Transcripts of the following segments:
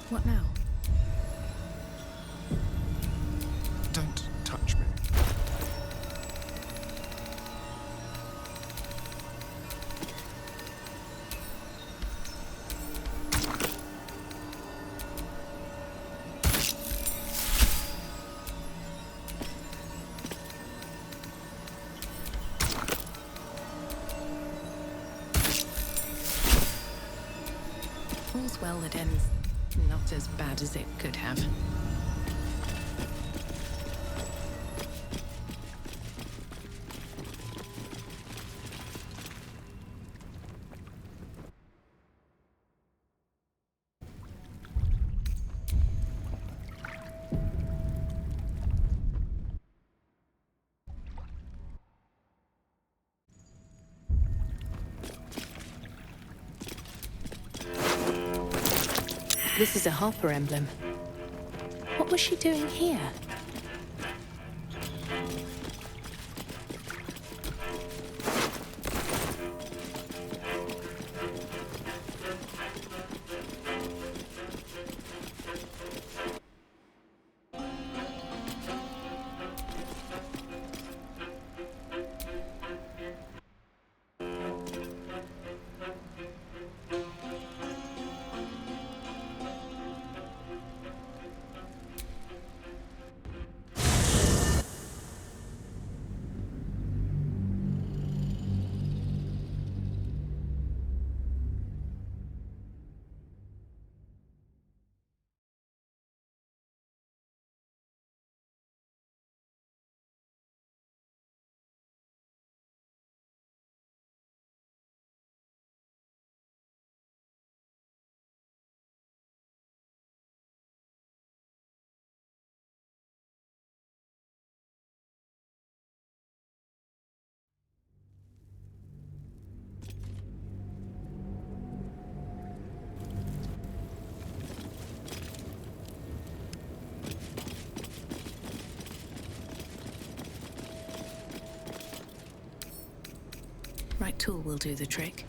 What now? Don't touch me. All's well that ends not as bad as it could have. This is a Harper emblem. What was she doing here? Right tool will do the trick.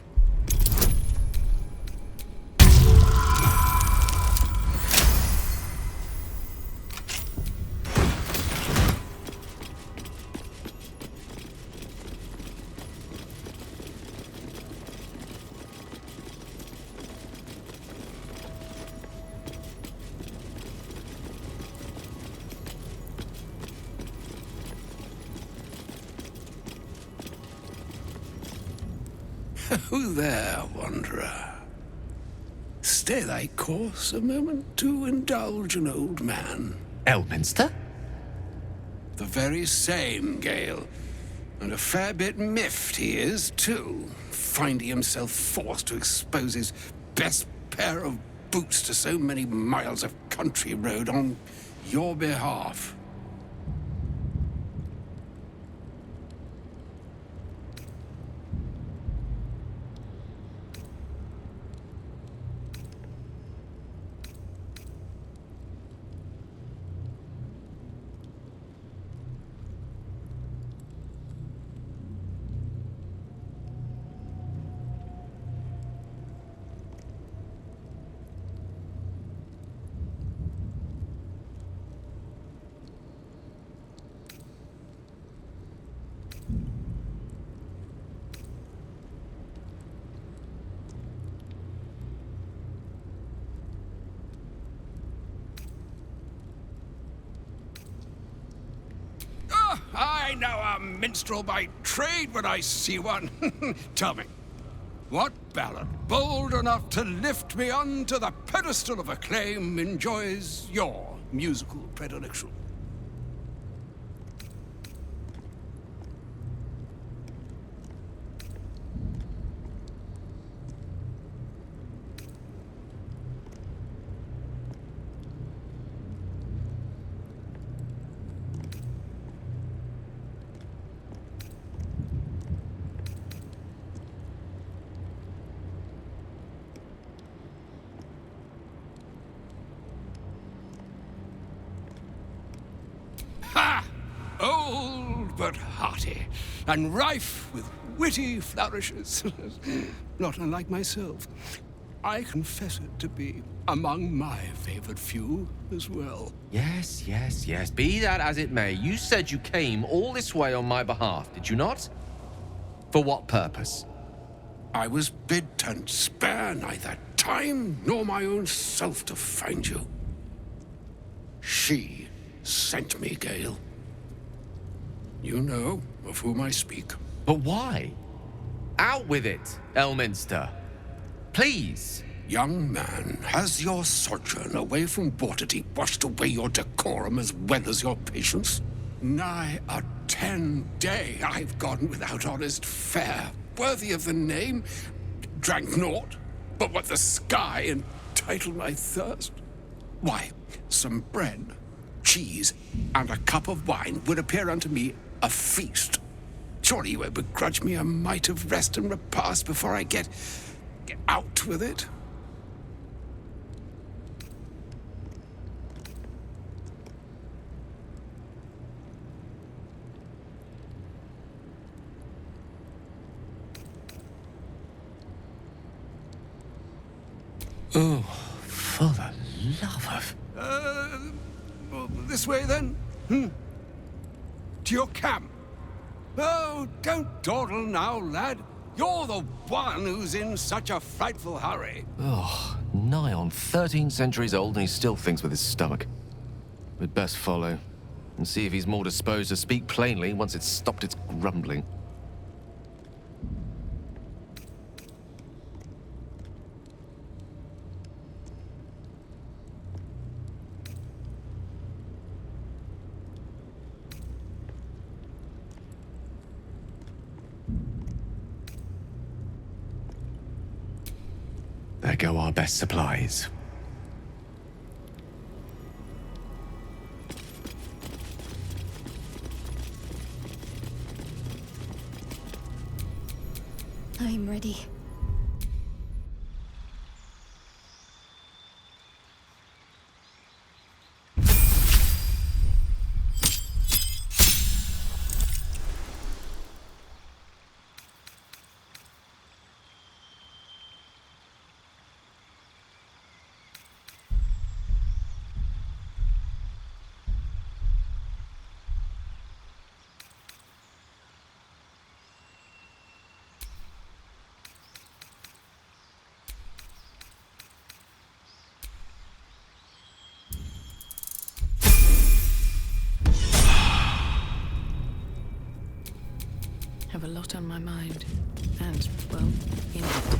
Who there, wanderer? Stay thy course a moment to indulge an old man. Elminster? The very same, Gale. And a fair bit miffed he is, too, finding himself forced to expose his best pair of boots to so many miles of country road on your behalf. I know a minstrel by trade when I see one. Tell me, what ballad, bold enough to lift me onto the pedestal of acclaim, enjoys your musical predilection? Ha! Old but hearty, and rife with witty flourishes. Not unlike myself. I confess it to be among my favored few as well. Yes, yes, yes. Be that as it may, you said you came all this way on my behalf, did you not? For what purpose? I was bid to spare neither time nor my own self to find you. She sent me, Gale. You know of whom I speak. But why? Out with it, Elminster. Please. Young man, has your sojourn away from Waterdeep washed away your decorum as well as your patience? Nigh a 10-day I've gone without honest fare, worthy of the name. Drank naught but what the sky entitled my thirst. Why, some bread, cheese, and a cup of wine would appear unto me a feast. Surely you would begrudge me a mite of rest and repast before I get out with it? Oh, for the love of... This way then? To your camp? Oh, don't dawdle now, lad. You're the one who's in such a frightful hurry. Oh, nigh on 13 centuries old and he still thinks with his stomach. We'd best follow and see if he's more disposed to speak plainly once it's stopped its grumbling. There go our best supplies. I'm ready. Have a lot on my mind. And, well, in it.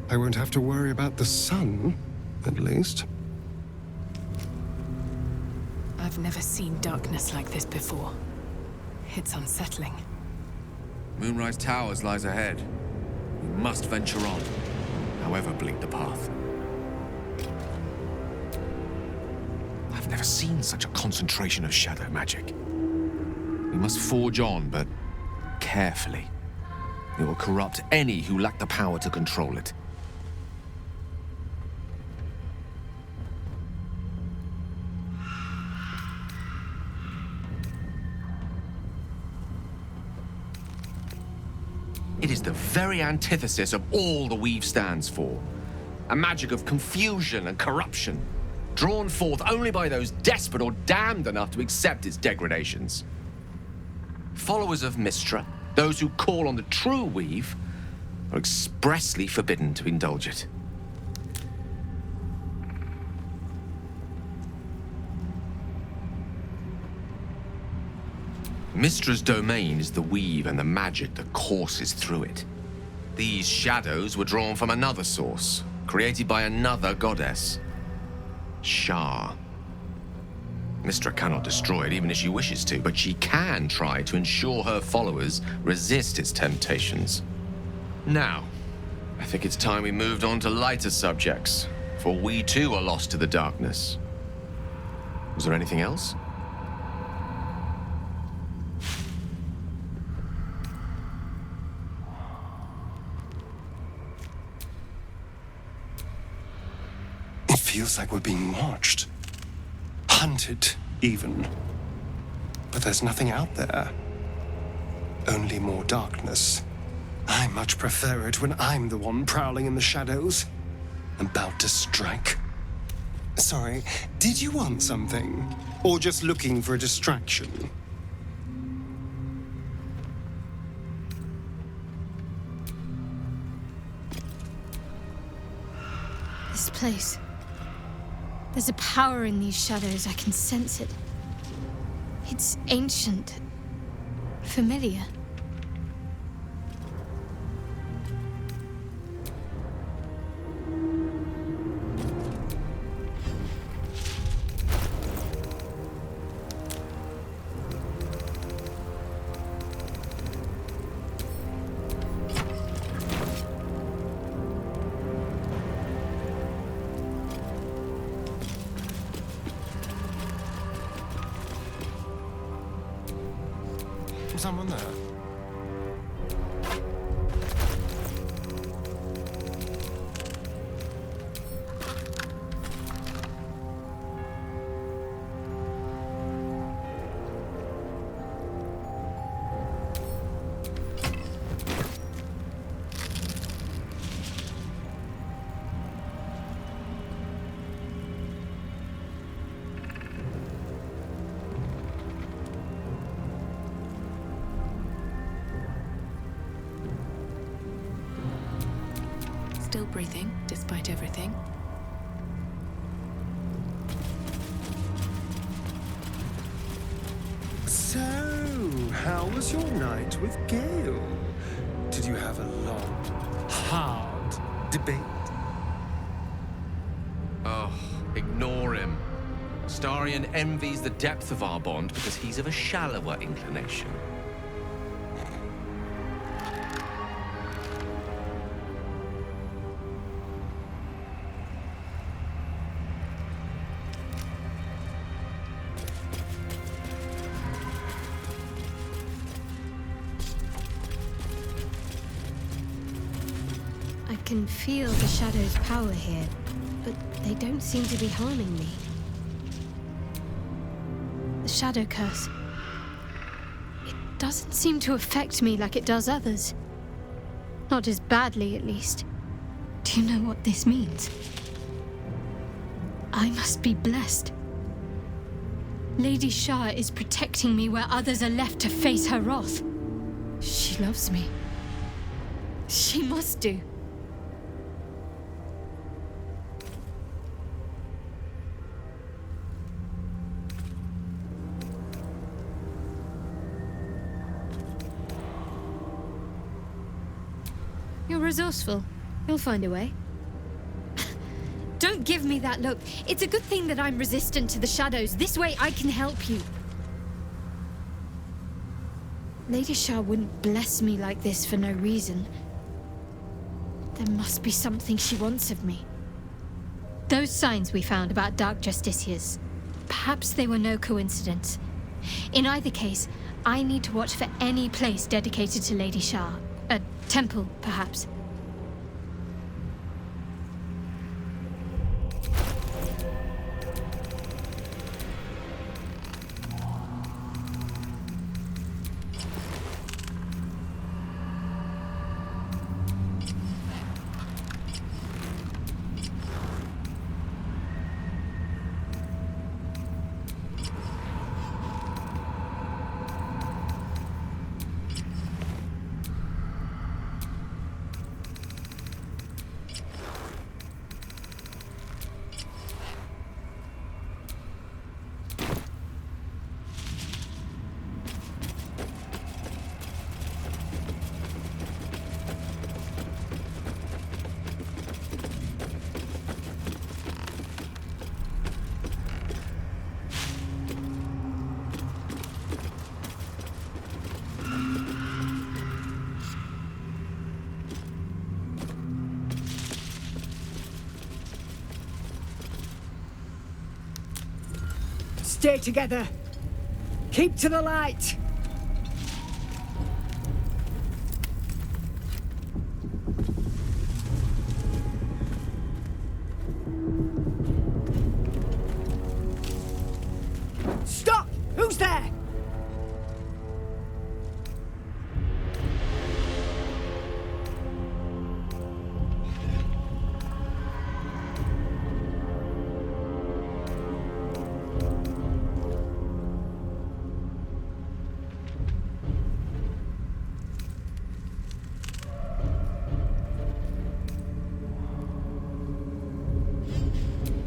I won't have to worry about the sun, at least. I've never seen darkness like this before. It's unsettling. Moonrise Towers lies ahead. We must venture on, however bleak the path. I've never seen such a concentration of shadow magic. We must forge on, but carefully. It will corrupt any who lack the power to control it. It is the very antithesis of all the Weave stands for. A magic of confusion and corruption, drawn forth only by those desperate or damned enough to accept its degradations. Followers of Mystra, those who call on the true Weave, are expressly forbidden to indulge it. Mystra's domain is the Weave and the magic that courses through it. These shadows were drawn from another source, created by another goddess, Shah. Mystra cannot destroy it even if she wishes to, but she can try to ensure her followers resist its temptations. Now, I think it's time we moved on to lighter subjects, for we too are lost to the darkness. Was there anything else? feels like we're being watched. Hunted, even. But there's nothing out there. Only more darkness. I much prefer it when I'm the one prowling in the shadows. About to strike. Sorry, did you want something? Or just looking for a distraction? This place. There's a power in these shadows, I can sense it. It's ancient. Familiar. Someone there? Still breathing, despite everything. So, how was your night with Gale? Did you have a long, hard debate? Oh, ignore him. Starion envies the depth of our bond because he's of a shallower inclination. I can feel the shadow's power here, but they don't seem to be harming me. The shadow curse. It doesn't seem to affect me like it does others. Not as badly, at least. Do you know what this means? I must be blessed. Lady Shah is protecting me where others are left to face her wrath. She loves me. She must do. You're resourceful. You'll find a way. Don't give me that look. It's a good thing that I'm resistant to the shadows. This way I can help you. Lady Shah wouldn't bless me like this for no reason. There must be something she wants of me. Those signs we found about Dark Justiciars, perhaps they were no coincidence. In either case, I need to watch for any place dedicated to Lady Shah. A temple, perhaps. Stay together. Keep to the light.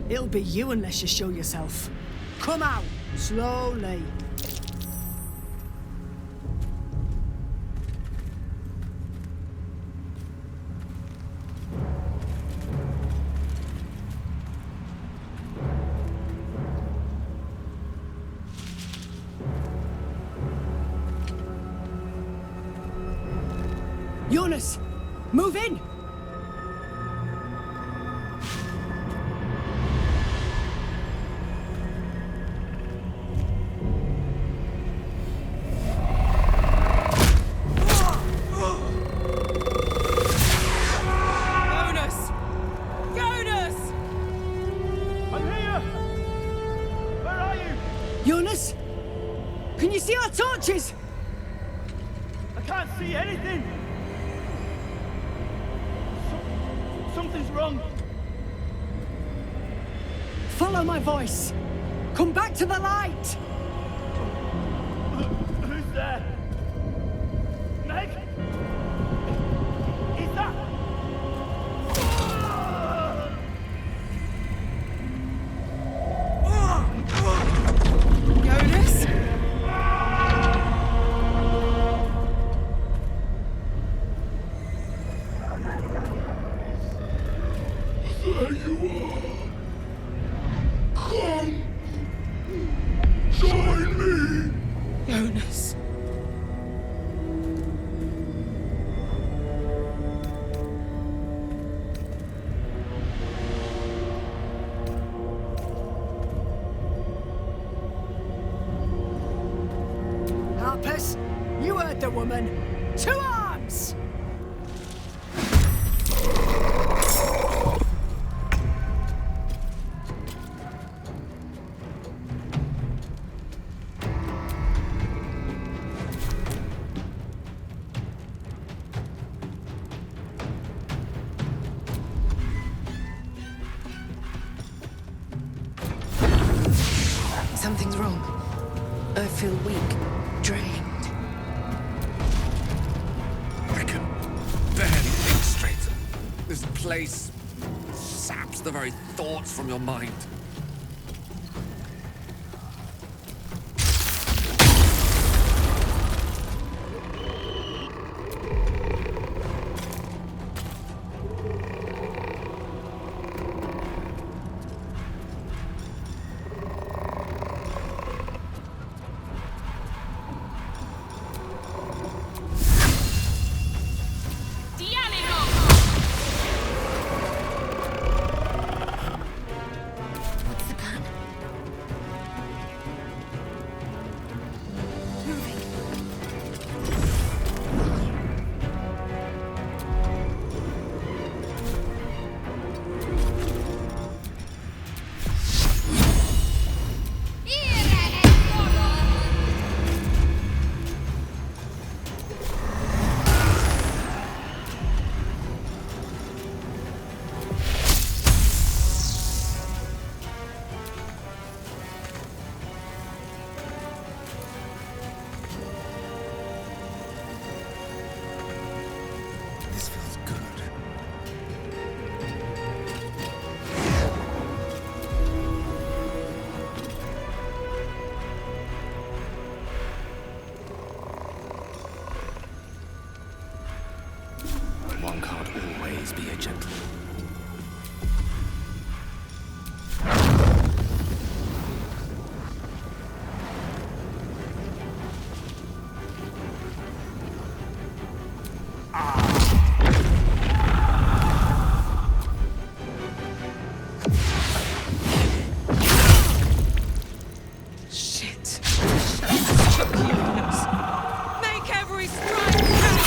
It'll be you unless you show yourself. Come out, slowly. Jonas, move in! Jonas! Jonas! I'm here! Where are you? Jonas? Can you see our torches? I can't see anything! Something's wrong. Follow my voice. Come back to the light. Who's there? Meg? Is that... Jonas? There you are. Come. Join me. Jonas. Harpers, you heard the woman. To arms! Something's wrong. I feel weak, drained. I can barely think straight. This place saps the very thoughts from your mind. What's the plan? Moving. This feels good. One can't always be a gentleman. Shit. Jonas. Make every strike count.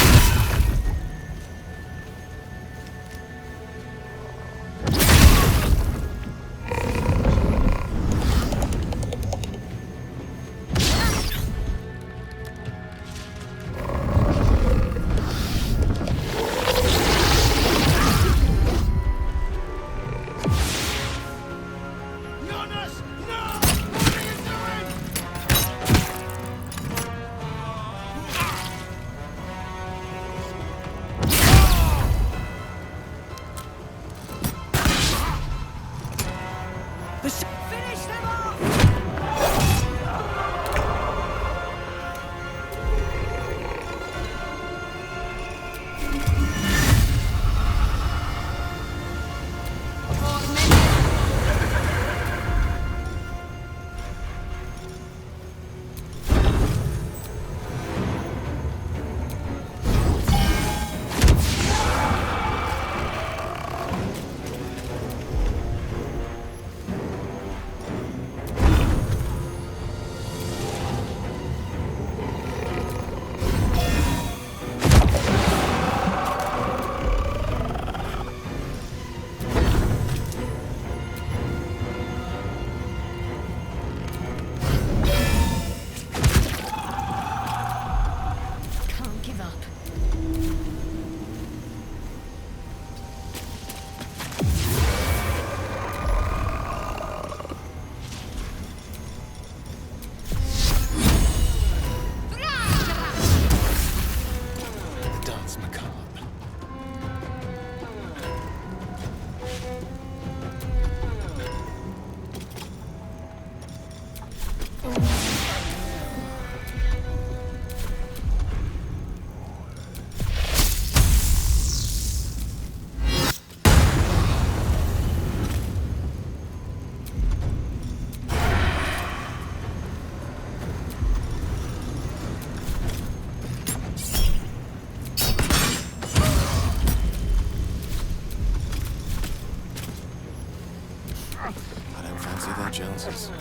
circumstances.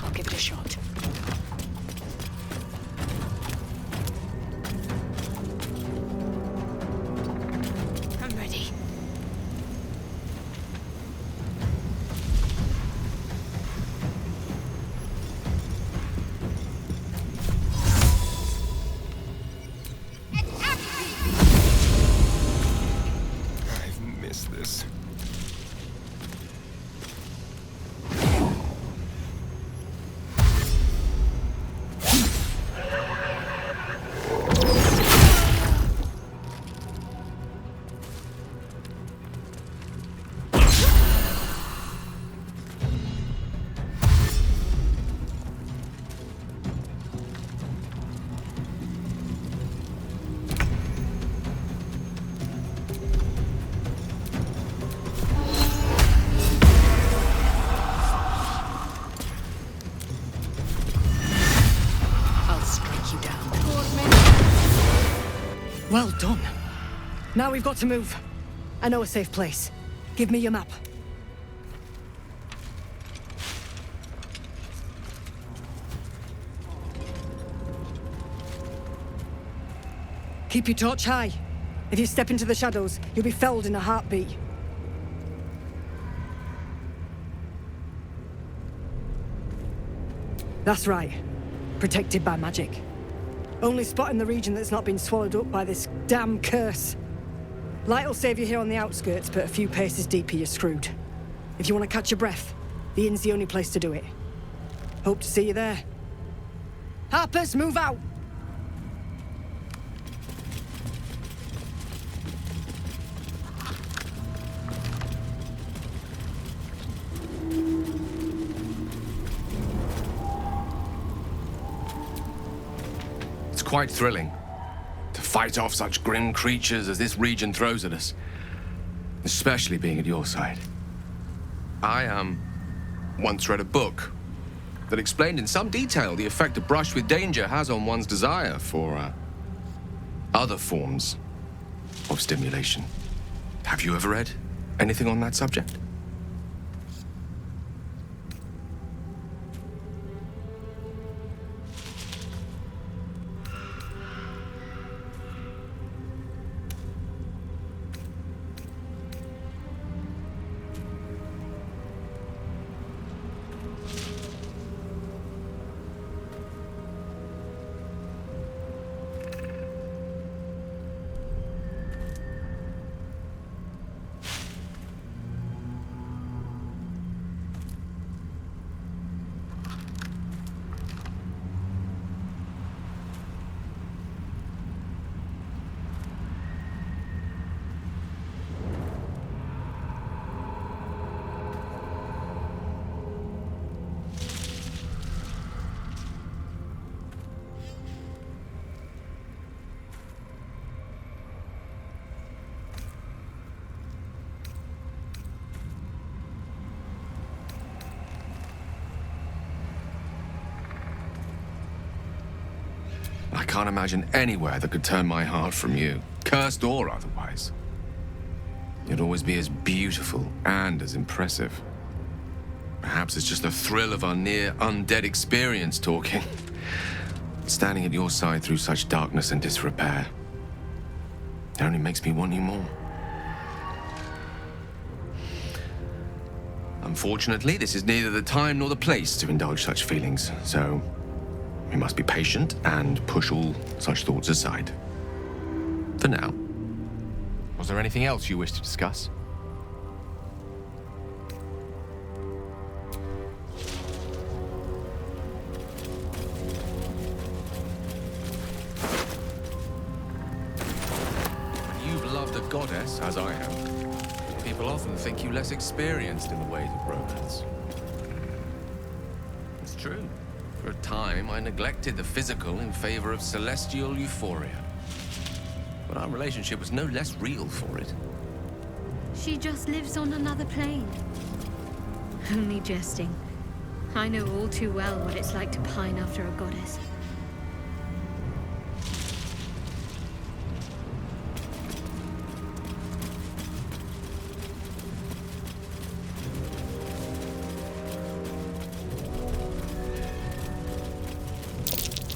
I'll give it a shot. I'm ready. I've missed this. I'll strike you down. Well done. Now we've got to move. I know a safe place. Give me your map. Keep your torch high. If you step into the shadows, you'll be felled in a heartbeat. That's right. Protected by magic. Only spot in the region that's not been swallowed up by this damn curse. Light'll save you here on the outskirts, but a few paces deeper you're screwed. If you want to catch your breath, the inn's the only place to do it. Hope to see you there. Harpers, move out! It's quite thrilling to fight off such grim creatures as this region throws at us, especially being at your side. I once read a book that explained in some detail the effect a brush with danger has on one's desire for other forms of stimulation. Have you ever read anything on that subject? I can't imagine anywhere that could turn my heart from you, cursed or otherwise. You'd always be as beautiful and as impressive. Perhaps it's just the thrill of our near undead experience talking. Standing at your side through such darkness and disrepair. It only makes me want you more. Unfortunately, this is neither the time nor the place to indulge such feelings, so we must be patient and push all such thoughts aside. For now. Was there anything else you wish to discuss? You've loved a goddess, as I have. People often think you less experienced in the ways of romance. It's true. For a time, I neglected the physical in favor of celestial euphoria. But our relationship was no less real for it. She just lives on another plane. Only jesting. I know all too well what it's like to pine after a goddess.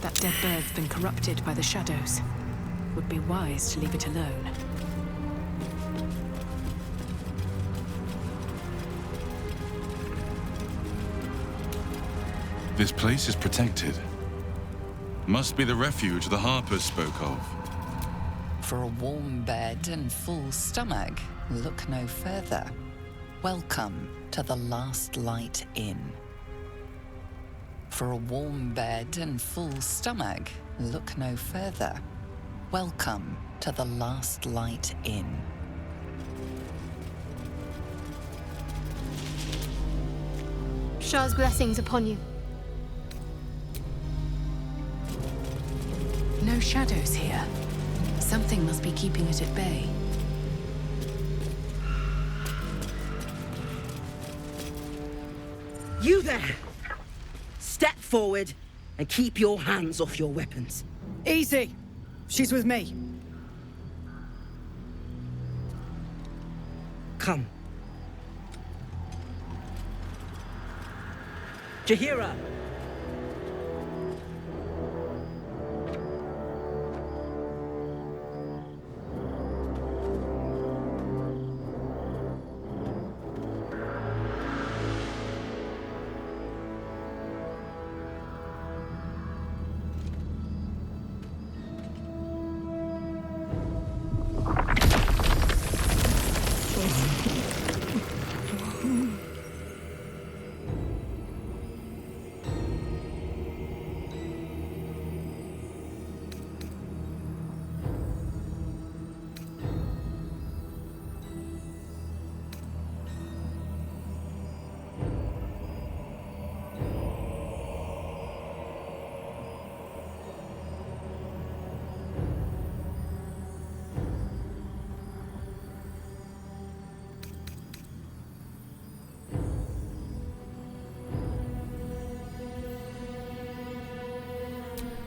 That dead bird's been corrupted by the shadows. Would be wise to leave it alone. This place is protected. Must be the refuge the Harpers spoke of. For a warm bed and full stomach, look no further. Welcome to the Last Light Inn. For a warm bed and full stomach, look no further. Welcome to the Last Light Inn. Shah's blessings upon you. No shadows here. Something must be keeping it at bay. You there! Step forward and keep your hands off your weapons. Easy! She's with me. Come. Jahira!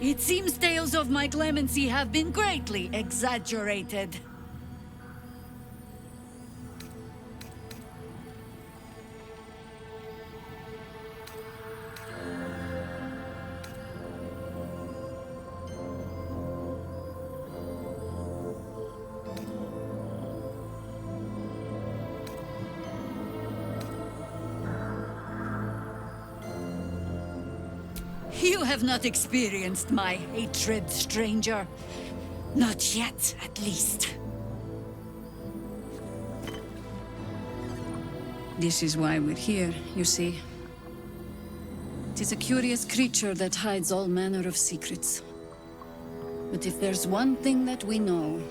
It seems tales of my clemency have been greatly exaggerated. You have not experienced my hatred, stranger. Not yet, at least. This is why we're here, you see. It is a curious creature that hides all manner of secrets. But if there's one thing that we know,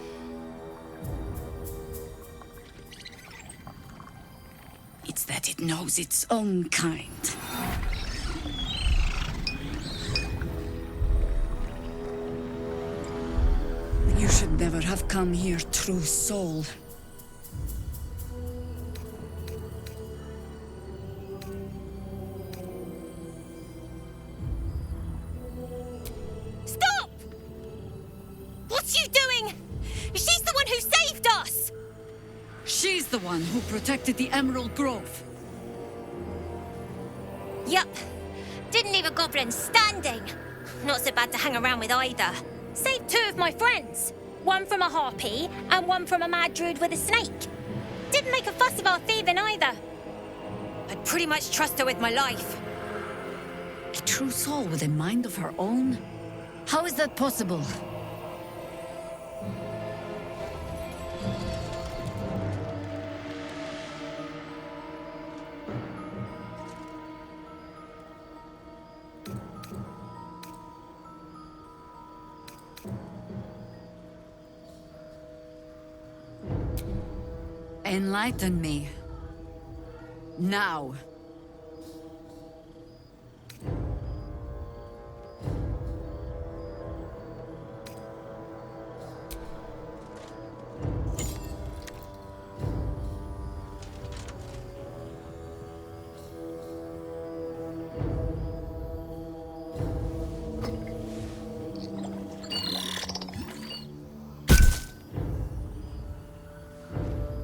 it's that it knows its own kind. You should never have come here, true soul. Stop! one who saved us! She's the one who protected the Emerald Grove. Yup. Didn't leave a goblin standing. Not so bad to hang around with either. Saved 2 of my friends. One from a harpy and one from a mad druid with a snake. Didn't make a fuss about thieving either. I'd pretty much trust her with my life. A true soul with a mind of her own? How is that possible? Enlighten me. Now.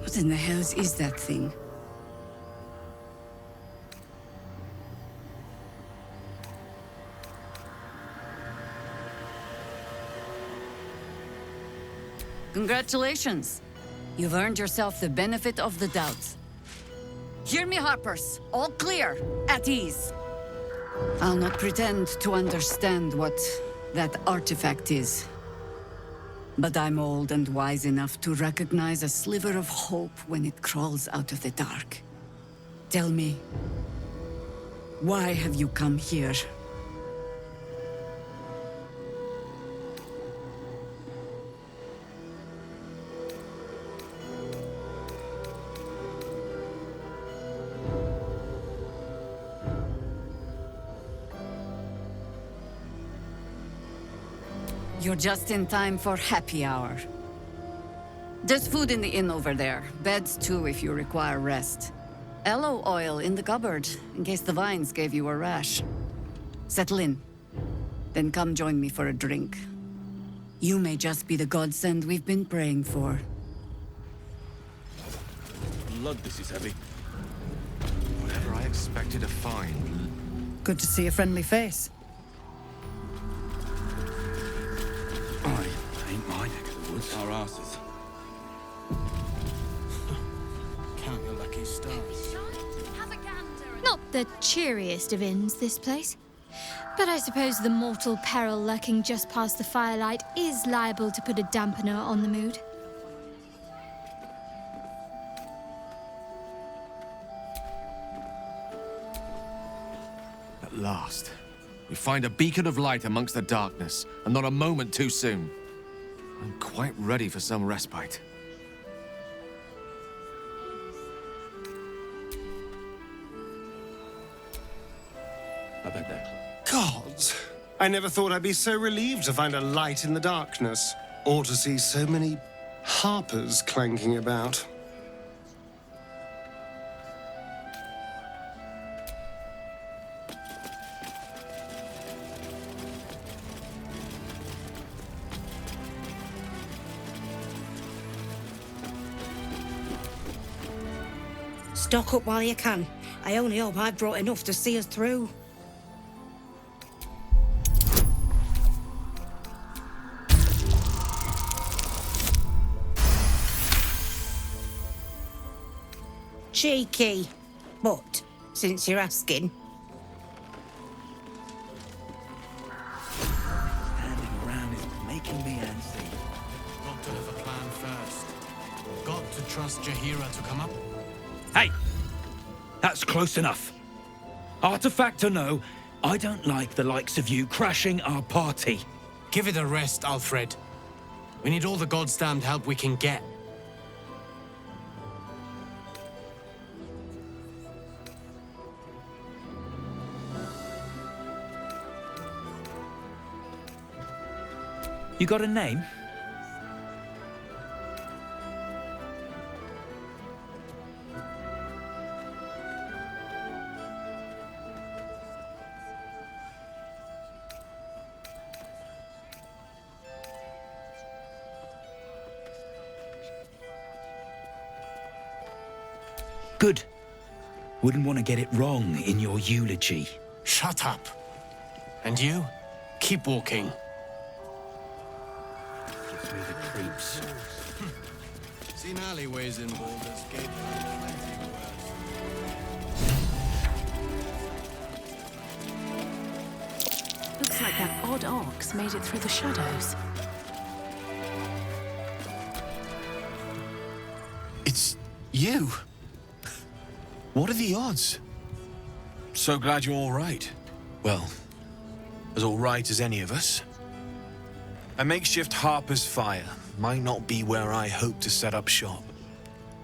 What in the hells is that thing? Congratulations. You've earned yourself the benefit of the doubt. Hear me, Harpers. All clear. At ease. I'll not pretend to understand what that artifact is. But I'm old and wise enough to recognize a sliver of hope when it crawls out of the dark. Tell me, why have you come here? You're just in time for happy hour. There's food in the inn over there. Beds too if you require rest. Aloe oil in the cupboard, in case the vines gave you a rash. Settle in. Then come join me for a drink. You may just be the godsend we've been praying for. Blood, this is heavy. Whatever I expected to find. Good to see a friendly face. Ain't my neck of the woods. Our asses. Count your lucky stars. Not the cheeriest of inns, this place. But I suppose the mortal peril lurking just past the firelight is liable to put a dampener on the mood. At last, we find a beacon of light amongst the darkness, and not a moment too soon. I'm quite ready for some respite. I bet that. Gods! I never thought I'd be so relieved to find a light in the darkness, or to see so many harpers clanking about. Stock up while you can. I only hope I've brought enough to see us through. Cheeky. But, since you're asking... Standing around is making me antsy. Got to have a plan first. Got to trust Jaheira to come up. Hey! That's close enough. Artifact or no, I don't like the likes of you crashing our party. Give it a rest, Alfred. We need all the goddamned help we can get. You got a name? Good. Wouldn't want to get it wrong in your eulogy. Shut up. And you? Keep walking. Give me the creeps. Seen alleyways in Baldur's Gate. Plenty worse. Looks like that odd ox made it through the shadows. It's you. What are the odds? So glad you're all right. Well, as all right as any of us. A makeshift Harper's Fire might not be where I hope to set up shop.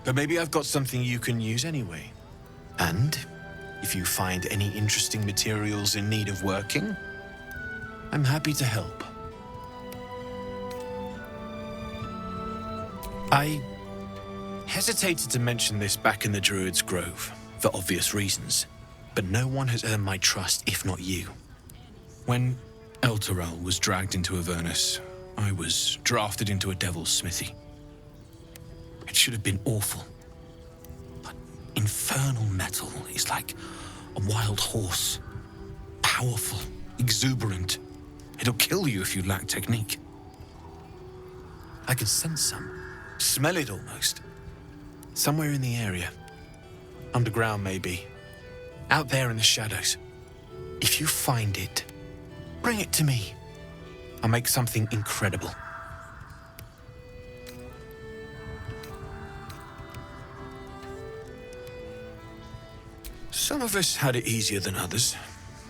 But maybe I've got something you can use anyway. And if you find any interesting materials in need of working, I'm happy to help. I hesitated to mention this back in the Druid's Grove, for obvious reasons, but no one has earned my trust if not you. When Elturel was dragged into Avernus, I was drafted into a devil's smithy. It should have been awful. But infernal metal is like a wild horse. Powerful, exuberant. It'll kill you if you lack technique. I can sense some. Smell it almost. Somewhere in the area. Underground, maybe. Out there in the shadows. If you find it, bring it to me. I'll make something incredible. Some of us had it easier than others.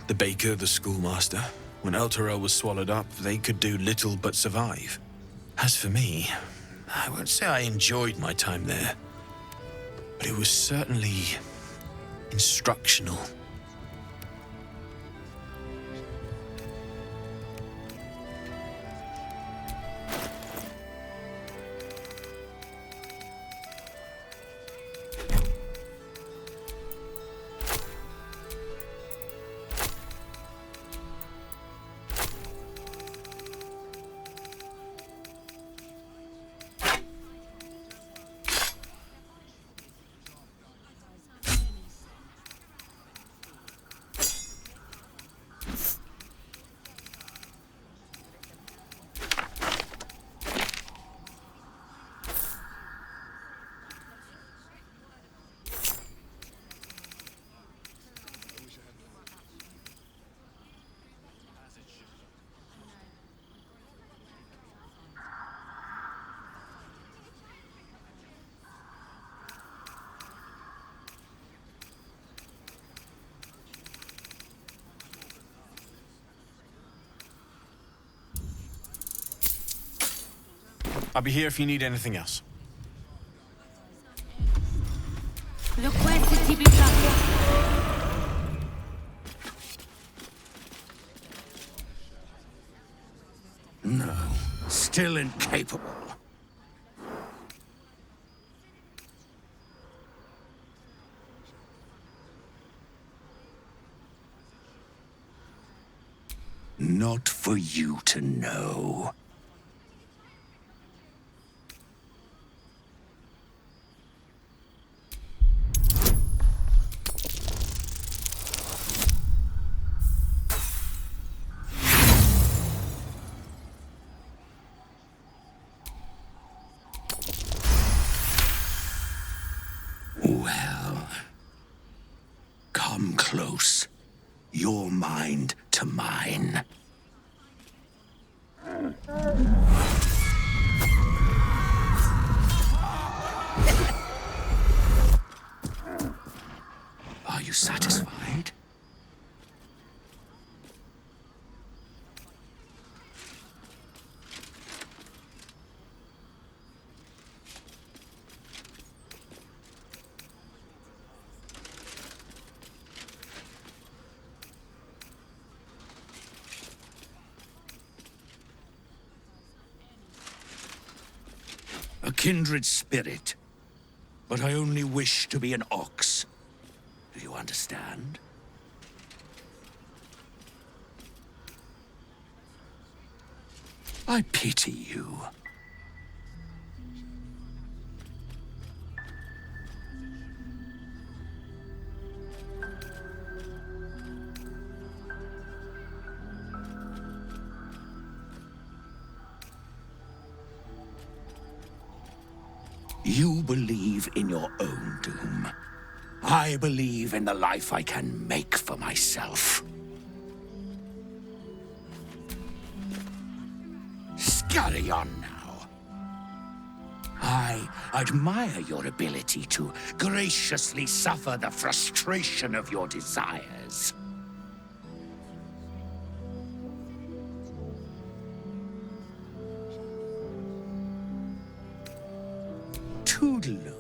The baker, the schoolmaster. When Elturel was swallowed up, they could do little but survive. As for me, I won't say I enjoyed my time there, but it was certainly instructional. I'll be here if you need anything else. No, still incapable. Not for you to know. Well, come close. Your mind to mine. Are you satisfied? A kindred spirit. But I only wish to be an ox. Do you understand? I pity you. You believe in your own doom. I believe in the life I can make for myself. Scurry on now. I admire your ability to graciously suffer the frustration of your desires. Toodaloo.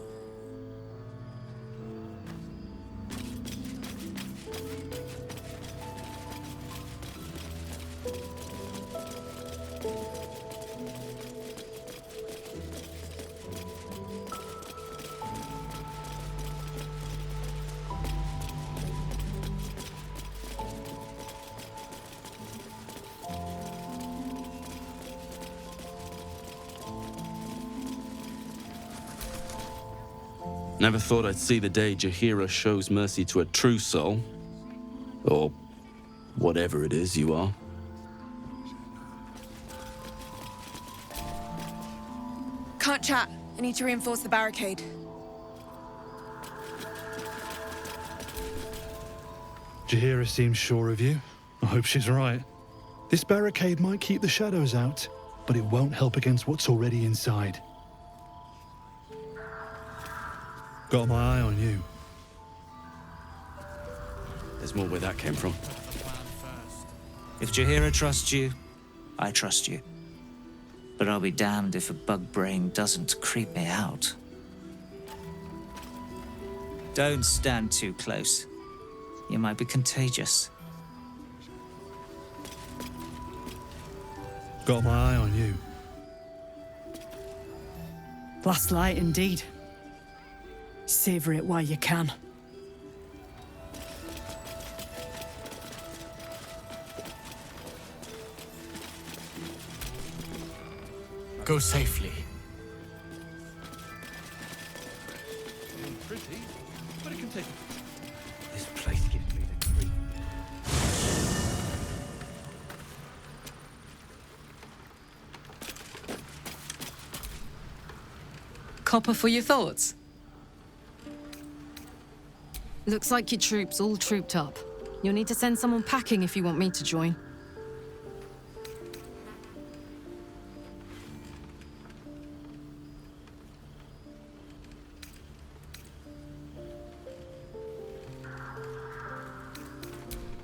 Never thought I'd see the day Jaheira shows mercy to a true soul. Or whatever it is you are. Can't chat. I need to reinforce the barricade. Jaheira seems sure of you. I hope she's right. This barricade might keep the shadows out, but it won't help against what's already inside. Got my eye on you. There's more where that came from. If Jaheira trusts you, I trust you. But I'll be damned if a bug brain doesn't creep me out. Don't stand too close. You might be contagious. Got my eye on you. Last light, indeed. Savor it while you can. Go safely. Pretty, but it can take. This place gives me the creep. Copper for your thoughts? Looks like your troops all trooped up. You'll need to send someone packing if you want me to join.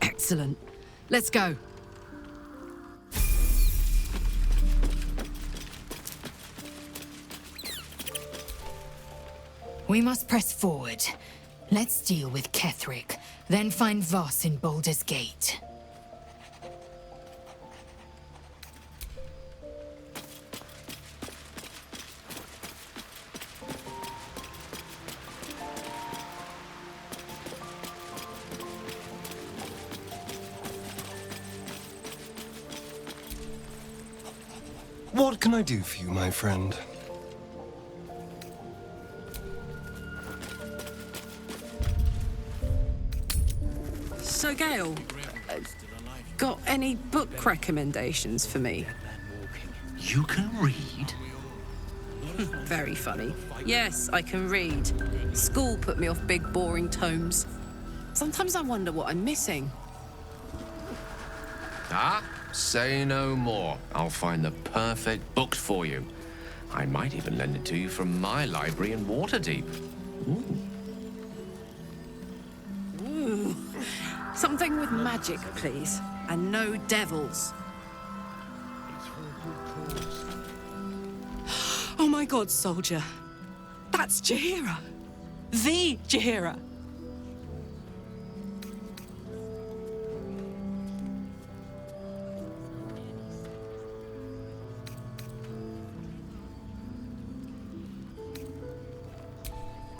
Excellent. Let's go. We must press forward. Let's deal with Ketheric, then find Voss in Baldur's Gate. What can I do for you, my friend? So, Gale, got any book recommendations for me? You can read? Very funny. Yes, I can read. School put me off big, boring tomes. Sometimes I wonder what I'm missing. Ah, say no more. I'll find the perfect book for you. I might even lend it to you from my library in Waterdeep. Ooh. Ooh. Something with magic, please. And no devils. Oh my god, soldier. That's Jaheira. The Jaheira.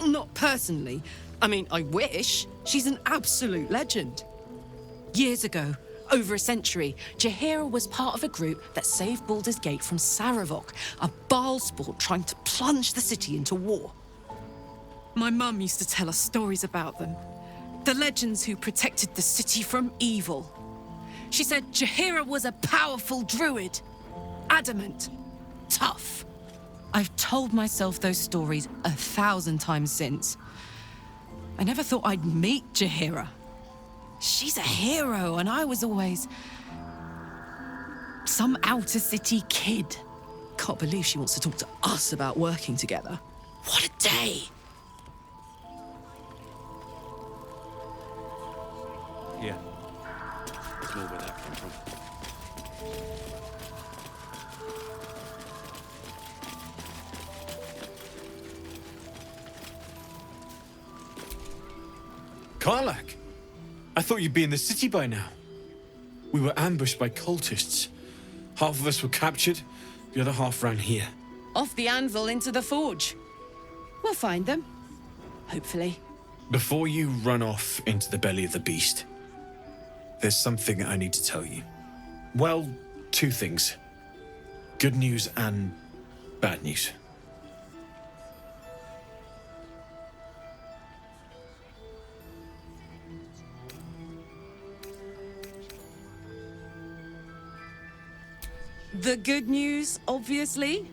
Not personally. I mean, I wish. She's an absolute legend. Years ago, over a century, Jaheira was part of a group that saved Baldur's Gate from Saravok, a Baalsport trying to plunge the city into war. My mum used to tell us stories about them. The legends who protected the city from evil. She said Jaheira was a powerful druid. Adamant. Tough. I've told myself those stories 1,000 times since. I never thought I'd meet Jaheira. She's a hero, and I was always some outer city kid. Can't believe she wants to talk to us about working together. What a day! Yeah. There's more where that came from. Karlak! I thought you'd be in the city by now. We were ambushed by cultists. Half of us were captured, the other half ran here. Off the anvil into the forge. We'll find them. Hopefully. Before you run off into the belly of the beast, there's something I need to tell you. Well, two things. Good news and bad news. The good news, obviously.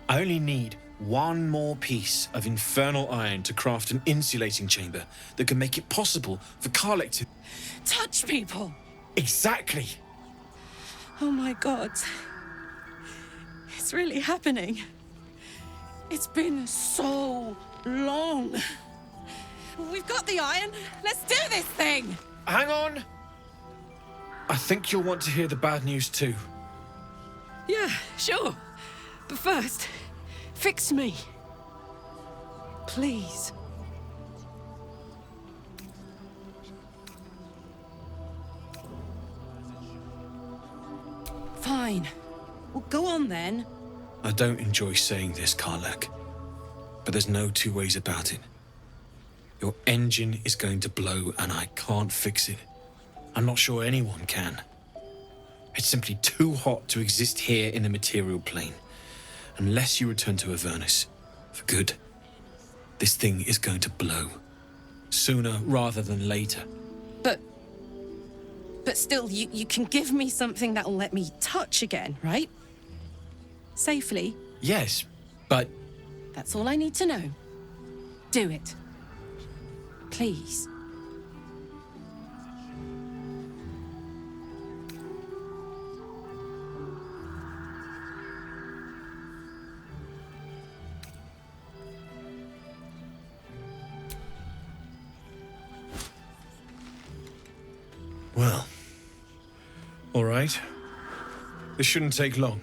I only need one more piece of infernal iron to craft an insulating chamber that can make it possible for Karlak to... Touch people! Exactly! Oh my god. It's really happening. It's been so long. We've got the iron. Let's do this thing! Hang on! I think you'll want to hear the bad news too. Yeah, sure. But first, fix me. Please. Fine. Well, go on then. I don't enjoy saying this, Karlak, but there's no two ways about it. Your engine is going to blow and I can't fix it. I'm not sure anyone can. It's simply too hot to exist here in the material plane. Unless you return to Avernus for good, this thing is going to blow. Sooner rather than later. But still, you can give me something that'll let me touch again, right? Safely. Yes, but... That's all I need to know. Do it. Please. Well, all right. This shouldn't take long.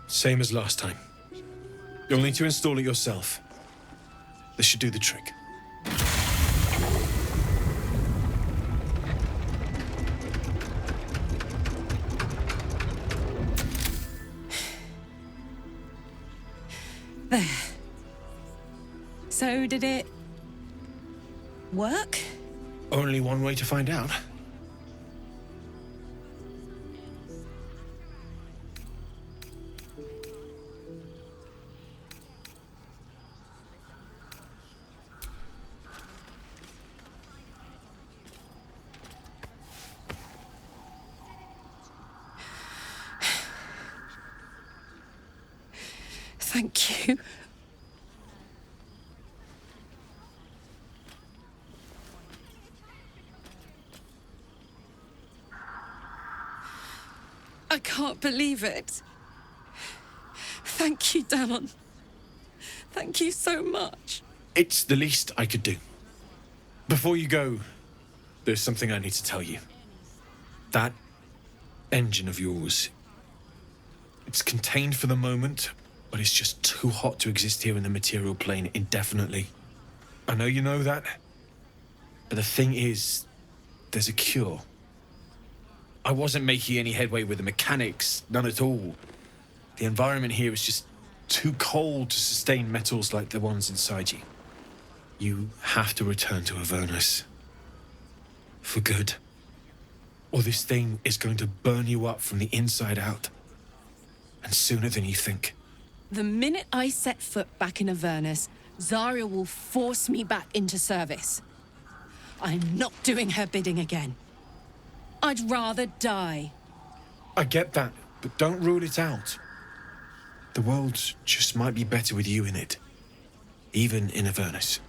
Same as last time. You'll need to install it yourself. This should do the trick. There. So, did it work? Only one way to find out. Thank you. I can't believe it. Thank you, Danon. Thank you so much. It's the least I could do. Before you go, there's something I need to tell you. That engine of yours, it's contained for the moment, but it's just too hot to exist here in the material plane indefinitely. I know you know that, but the thing is, there's a cure. I wasn't making any headway with the mechanics, none at all. The environment here is just too cold to sustain metals like the ones inside you. You have to return to Avernus. For good. Or this thing is going to burn you up from the inside out. and sooner than you think. The minute I set foot back in Avernus, Zarya will force me back into service. I'm not doing her bidding again. I'd rather die. I get that, but don't rule it out. The world just might be better with you in it. Even in Avernus.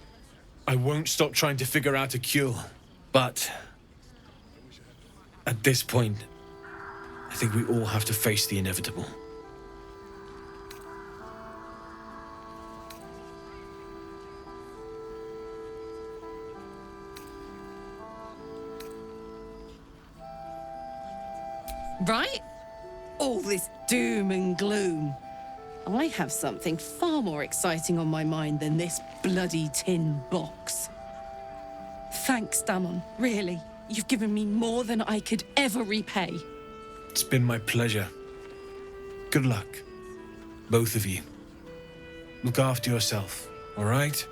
I won't stop trying to figure out a cure, but at this point, I think we all have to face the inevitable. Right? All this doom and gloom. I have something far more exciting on my mind than this bloody tin box. Thanks, Damon, really. You've given me more than I could ever repay. It's been my pleasure. Good luck, both of you. Look after yourself, all right?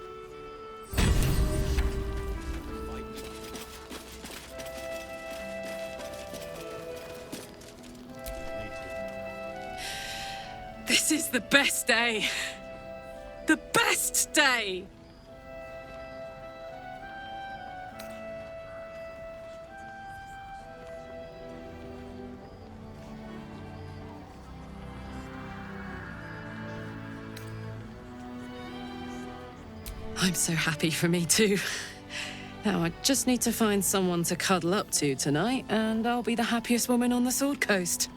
This is the best day. The best day! I'm so happy for me too. Now I just need to find someone to cuddle up to tonight, and I'll be the happiest woman on the Sword Coast.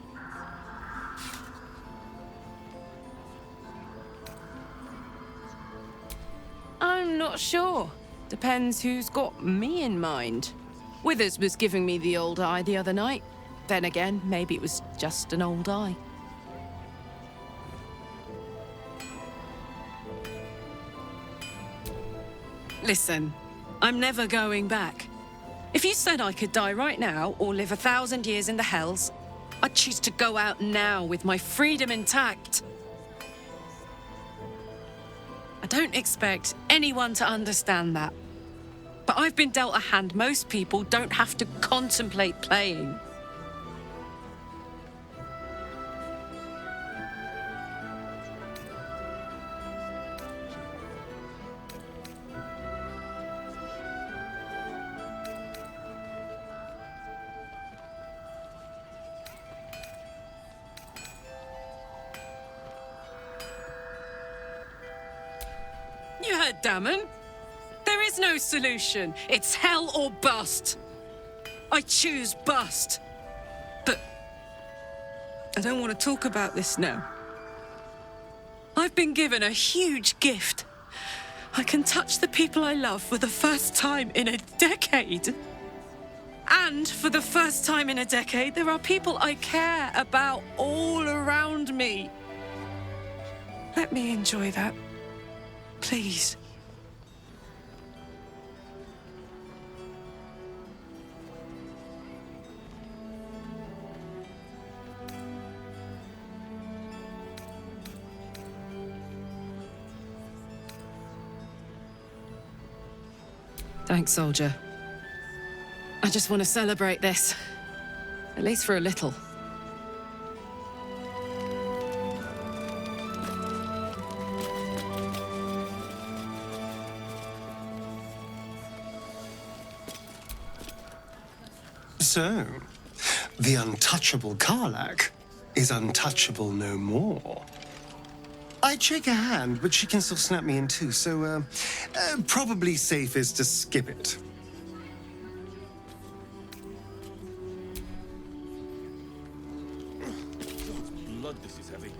I'm not sure. Depends who's got me in mind. Withers was giving me the old eye the other night. Then again, maybe it was just an old eye. Listen, I'm never going back. If you said I could die right now or live 1,000 years in the Hells, I'd choose to go out now with my freedom intact. I don't expect anyone to understand that. But I've been dealt a hand most people don't have to contemplate playing. You heard Damon. There is no solution. It's hell or bust. I choose bust. But I don't want to talk about this now. I've been given a huge gift. I can touch the people I love for the first time in a decade. And for the first time in a decade, there are people I care about all around me. Let me enjoy that. Please. Thanks, soldier. I just want to celebrate this. At least for a little. So, the untouchable Karlach is untouchable no more. I'd shake her hand, but she can still snap me in two, so probably safest to skip it.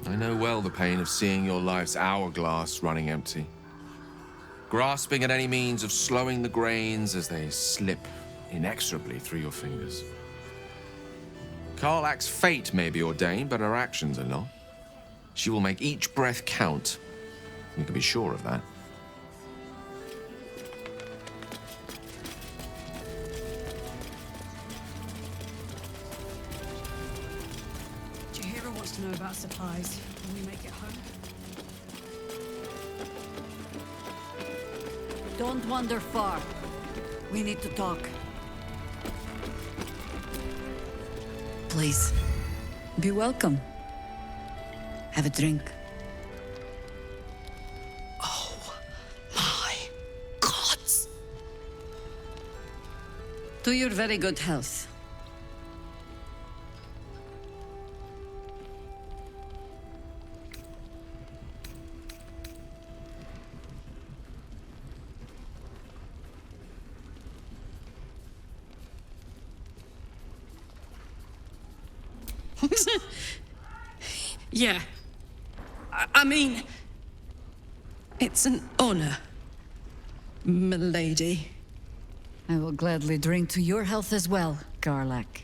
I know well the pain of seeing your life's hourglass running empty. Grasping at any means of slowing the grains as they slip inexorably through your fingers. Karlach's fate may be ordained, but her actions are not. She will make each breath count. You can be sure of that. Jaheira wants to know about supplies. Can we make it home? Don't wander far. We need to talk. Please, be welcome. Have a drink. Oh, my gods! To your very good health. Yeah. I mean, it's an honor, milady. I will gladly drink to your health as well, Garlak.